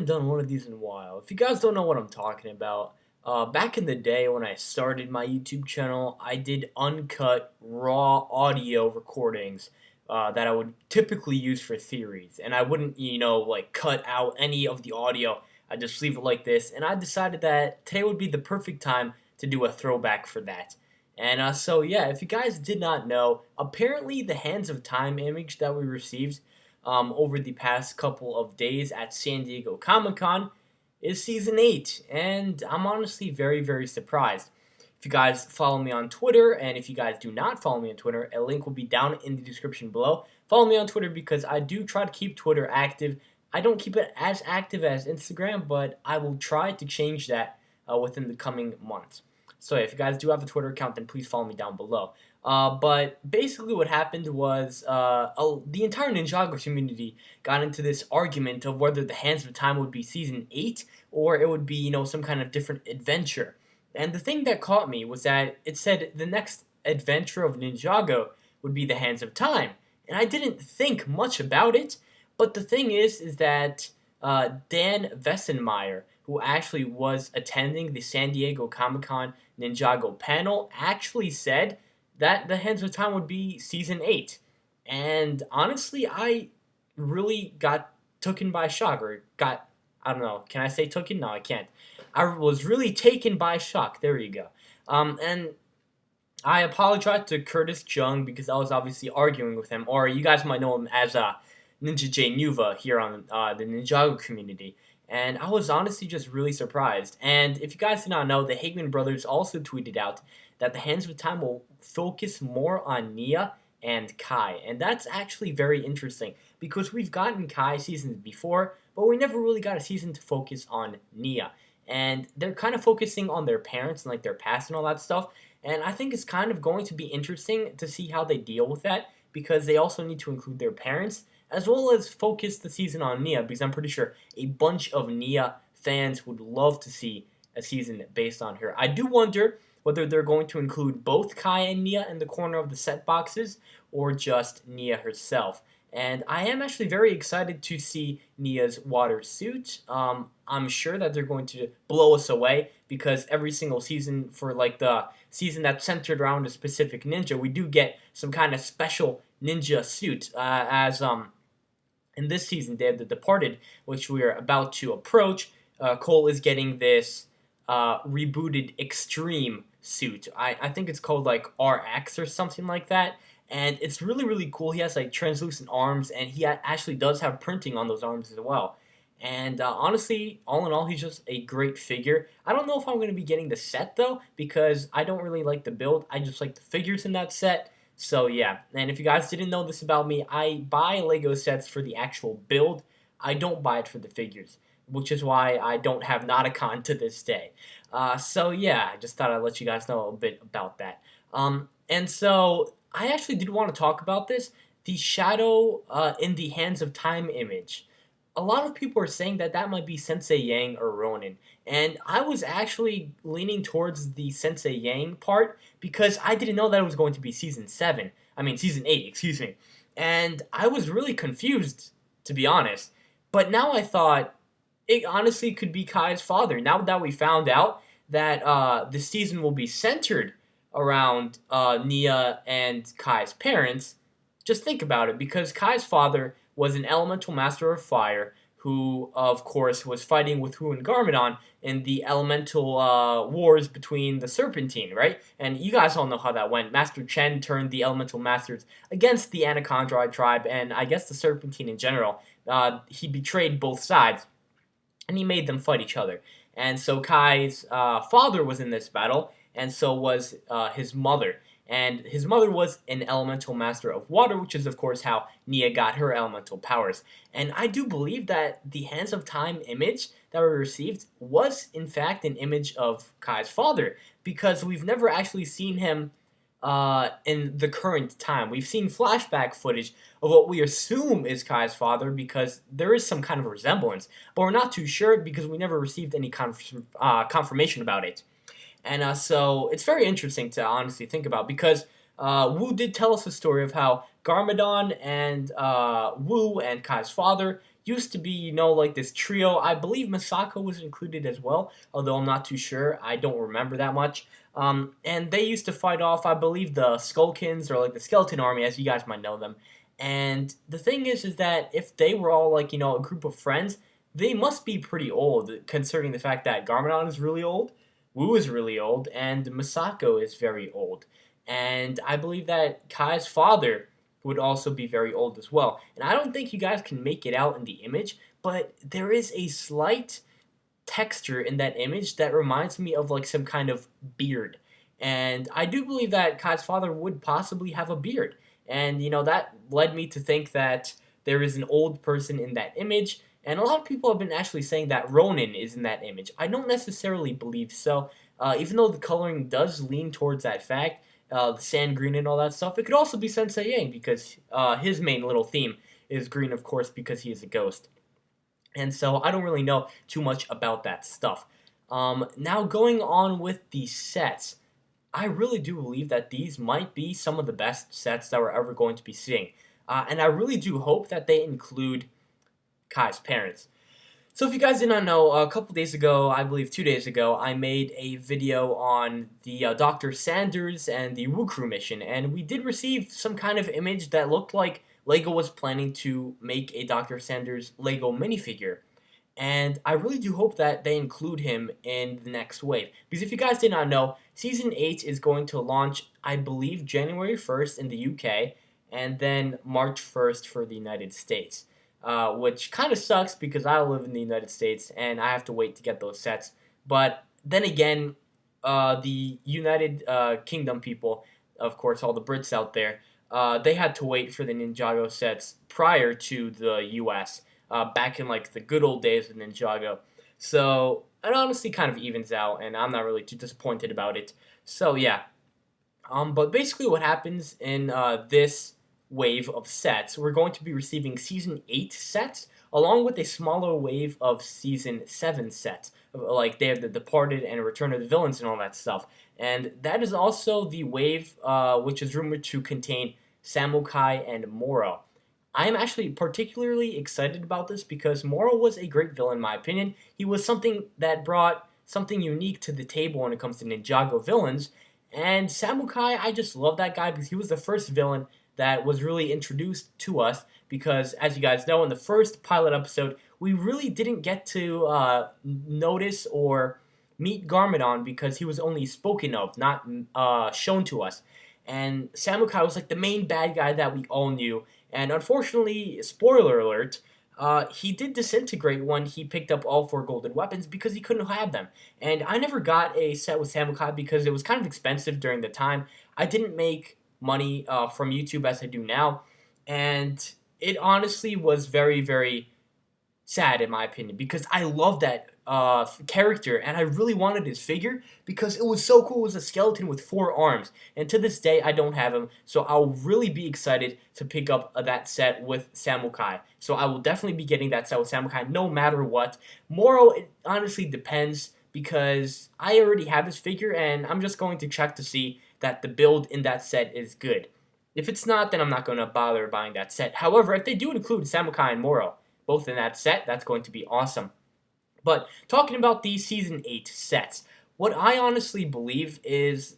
haven't done one of these in a while. If you guys don't know what I'm talking about, back in the day when I started my YouTube channel, I did uncut, raw audio recordings that I would typically use for theories. And I wouldn't, like cut out any of the audio. I just leave it like this. And I decided that today would be the perfect time to do a throwback for that. And so, yeah, if you guys did not know, apparently the Hands of Time image that we received over the past couple of days at San Diego Comic-Con is Season 8, and I'm honestly very, very surprised. If you guys follow me on Twitter, and if you guys do not follow me on Twitter, a link will be down in the description below. Follow me on Twitter because I do try to keep Twitter active. I don't keep it as active as Instagram, but I will try to change that within the coming months. So yeah, if you guys do have a Twitter account, then please follow me down below. But basically what happened was the entire Ninjago community got into this argument of whether the Hands of Time would be Season 8 or it would be, some kind of different adventure. And the thing that caught me was that it said the next adventure of Ninjago would be the Hands of Time. And I didn't think much about it, but the thing is that Dan Vessenmeyer, who actually was attending the San Diego Comic-Con Ninjago panel, actually said that the Hands of Time would be Season 8. And honestly, I really got taken by shock, or I don't know, can I say taken? No, I can't. I was really taken by shock, there you go. And I apologize to Curtis Jung because I was obviously arguing with him, or you guys might know him as Ninja J Nuva here on the Ninjago community. And I was honestly just really surprised. And if you guys did not know, the Hageman brothers also tweeted out that the Hands of Time will focus more on Nia and Kai. And that's actually very interesting because we've gotten Kai seasons before, but we never really got a season to focus on Nia. And they're kind of focusing on their parents and like their past and all that stuff. And I think it's kind of going to be interesting to see how they deal with that because they also need to include their parents as well as focus the season on Nia because I'm pretty sure a bunch of Nia fans would love to see a season based on her. I do wonder whether they're going to include both Kai and Nia in the corner of the set boxes or just Nia herself. And I am actually very excited to see Nia's water suit. I'm sure that they're going to blow us away because every single season for like the season that's centered around a specific ninja, we do get some kind of special ninja suit as in this season, Day of the Departed, which we are about to approach, Cole is getting this rebooted Extreme suit. I think it's called like RX or something like that. And it's really, really cool. He has like translucent arms, and he actually does have printing on those arms as well. And honestly, all in all, he's just a great figure. I don't know if I'm going to be getting the set, though, because I don't really like the build. I just like the figures in that set. So yeah, and if you guys didn't know this about me, I buy Lego sets for the actual build. I don't buy it for the figures, which is why I don't have Nauticon to this day. So yeah, I just thought I'd let you guys know a bit about that. And so I actually did want to talk about this, the shadow in the Hands of Time image. A lot of people are saying that that might be Sensei Yang or Ronin. And I was actually leaning towards the Sensei Yang part because I didn't know that it was going to be Season 8, excuse me. And I was really confused, to be honest. But now I thought it honestly could be Kai's father. Now that we found out that the season will be centered around Nia and Kai's parents, just think about it, because Kai's father was an elemental master of fire who, of course, was fighting with Hu and Garmadon in the elemental wars between the Serpentine, right? And you guys all know how that went. Master Chen turned the elemental masters against the Anacondroid tribe, and I guess the Serpentine in general. He betrayed both sides, and he made them fight each other. And so Kai's father was in this battle, and so was his mother. And his mother was an elemental master of water, which is, of course, how Nia got her elemental powers. And I do believe that the Hands of Time image that we received was, in fact, an image of Kai's father, because we've never actually seen him in the current time. We've seen flashback footage of what we assume is Kai's father, because there is some kind of resemblance, but we're not too sure because we never received any confirmation about it. And so it's very interesting to honestly think about because Wu did tell us a story of how Garmadon and Wu and Kai's father used to be, like this trio. I believe Misako was included as well, although I'm not too sure. I don't remember that much. And they used to fight off, I believe, the Skullkins, or like the Skeleton Army, as you guys might know them. And the thing is that if they were all like, a group of friends, they must be pretty old, considering the fact that Garmadon is really old, Wu is really old, and Misako is very old. And I believe that Kai's father would also be very old as well. And I don't think you guys can make it out in the image, but there is a slight texture in that image that reminds me of like some kind of beard. And I do believe that Kai's father would possibly have a beard. And that led me to think that there is an old person in that image. And a lot of people have been actually saying that Ronin is in that image. I don't necessarily believe so, even though the coloring does lean towards that fact, the sand green and all that stuff. It could also be Sensei Yang because his main little theme is green, of course, because he is a ghost. And so I don't really know too much about that stuff. Now going on with the sets, I really do believe that these might be some of the best sets that we're ever going to be seeing. And I really do hope that they include Kai's parents. So if you guys did not know, a couple days ago, I believe 2 days ago, I made a video on the Dr. Sanders and the Woo Crew mission, and we did receive some kind of image that looked like LEGO was planning to make a Dr. Sanders LEGO minifigure. And I really do hope that they include him in the next wave. Because if you guys did not know, Season 8 is going to launch, I believe, January 1st in the UK, and then March 1st for the United States. Which kind of sucks because I live in the United States and I have to wait to get those sets. But then again, the United Kingdom people, of course, all the Brits out there, they had to wait for the Ninjago sets prior to the US, back in like the good old days of Ninjago. So it honestly kind of evens out, and I'm not really too disappointed about it. So yeah, but basically what happens in this wave of sets, we're going to be receiving Season 8 sets, along with a smaller wave of Season 7 sets, like Day of the Departed and Return of the Villains and all that stuff. And that is also the wave which is rumored to contain Samukai and Moro. I am actually particularly excited about this because Moro was a great villain in my opinion. He was something that brought something unique to the table when it comes to Ninjago villains. And Samukai, I just love that guy because he was the first villain that was really introduced to us because, as you guys know, in the first pilot episode, we really didn't get to notice or meet Garmadon because he was only spoken of, not shown to us. And Samukai was like the main bad guy that we all knew. And unfortunately, spoiler alert, he did disintegrate when he picked up all 4 golden weapons because he couldn't have them. And I never got a set with Samukai because it was kind of expensive during the time. I didn't make money from YouTube as I do now, and it honestly was very, very sad in my opinion because I love that character and I really wanted his figure because it was so cool. It was a skeleton with 4 arms, and to this day I don't have him, so I'll really be excited to pick up that set with Samukai. So I will definitely be getting that set with Samukai no matter what. Moro, it honestly depends because I already have his figure and I'm just going to check to see that the build in that set is good. If it's not, then I'm not going to bother buying that set. However, if they do include Samukai and Moro, both in that set, that's going to be awesome. But talking about these Season 8 sets, what I honestly believe is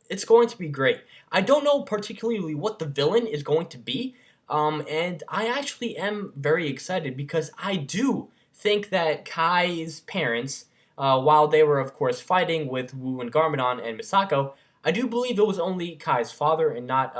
it's going to be great. I don't know particularly what the villain is going to be, and I actually am very excited because I do think that Kai's parents, while they were, of course, fighting with Wu and Garmadon and Misako, I do believe it was only Kai's father and not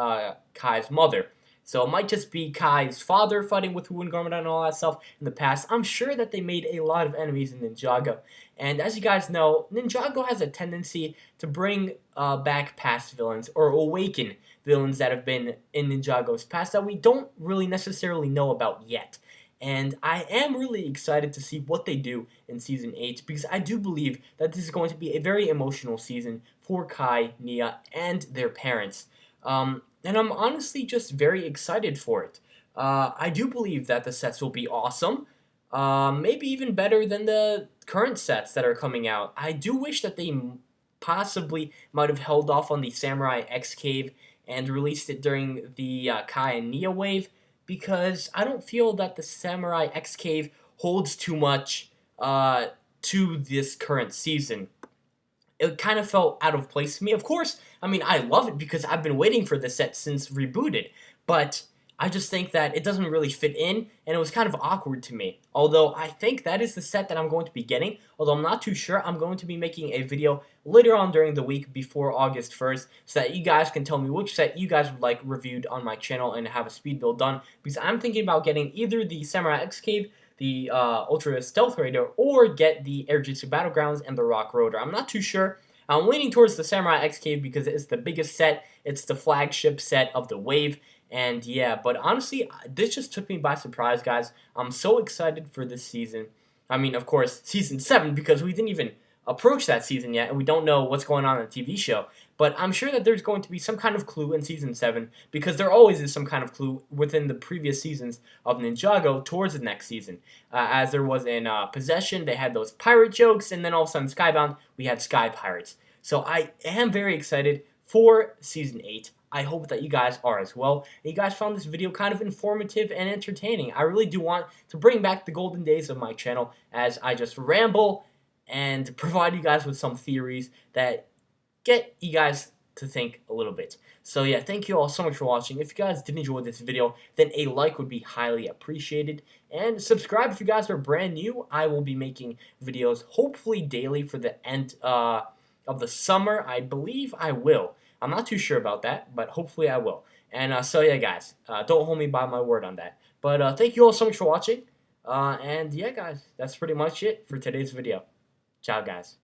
Kai's mother. So it might just be Kai's father fighting with Wu and Garmadon and all that stuff in the past. I'm sure that they made a lot of enemies in Ninjago. And as you guys know, Ninjago has a tendency to bring back past villains or awaken villains that have been in Ninjago's past that we don't really necessarily know about yet. And I am really excited to see what they do in Season 8 because I do believe that this is going to be a very emotional season for Kai, Nia, and their parents. And I'm honestly just very excited for it. I do believe that the sets will be awesome. Maybe even better than the current sets that are coming out. I do wish that they possibly might have held off on the Samurai X Cave and released it during the Kai and Nia wave, because I don't feel that the Samurai X Cave holds too much to this current season. It kind of felt out of place to me. Of course, I mean, I love it because I've been waiting for this set since Rebooted, but I just think that it doesn't really fit in, and it was kind of awkward to me. Although I think that is the set that I'm going to be getting, although I'm not too sure. I'm going to be making a video later on during the week before August 1st, so that you guys can tell me which set you guys would like reviewed on my channel and have a speed build done, because I'm thinking about getting either the Samurai X Cave, the Ultra Stealth Raider, or get the Air Jitsu Battlegrounds and the Rock Rotor. I'm not too sure. I'm leaning towards the Samurai X Cave because it's the biggest set. It's the flagship set of the wave. And yeah, but honestly, this just took me by surprise, guys. I'm so excited for this season. I mean, of course, Season 7, because we didn't even approach that season yet, and we don't know what's going on in the TV show. But I'm sure that there's going to be some kind of clue in Season 7, because there always is some kind of clue within the previous seasons of Ninjago towards the next season. As there was in Possession, they had those pirate jokes, and then all of a sudden Skybound, we had Sky Pirates. So I am very excited for Season 8. I hope that you guys are as well. And you guys found this video kind of informative and entertaining. I really do want to bring back the golden days of my channel as I just ramble and provide you guys with some theories that get you guys to think a little bit. So yeah, thank you all so much for watching. If you guys did enjoy this video, then a like would be highly appreciated. And subscribe if you guys are brand new. I will be making videos hopefully daily for the end of the summer. I believe I will. I'm not too sure about that, but hopefully I will. And so yeah, guys, don't hold me by my word on that. But thank you all so much for watching. And yeah, guys, that's pretty much it for today's video. Ciao, guys.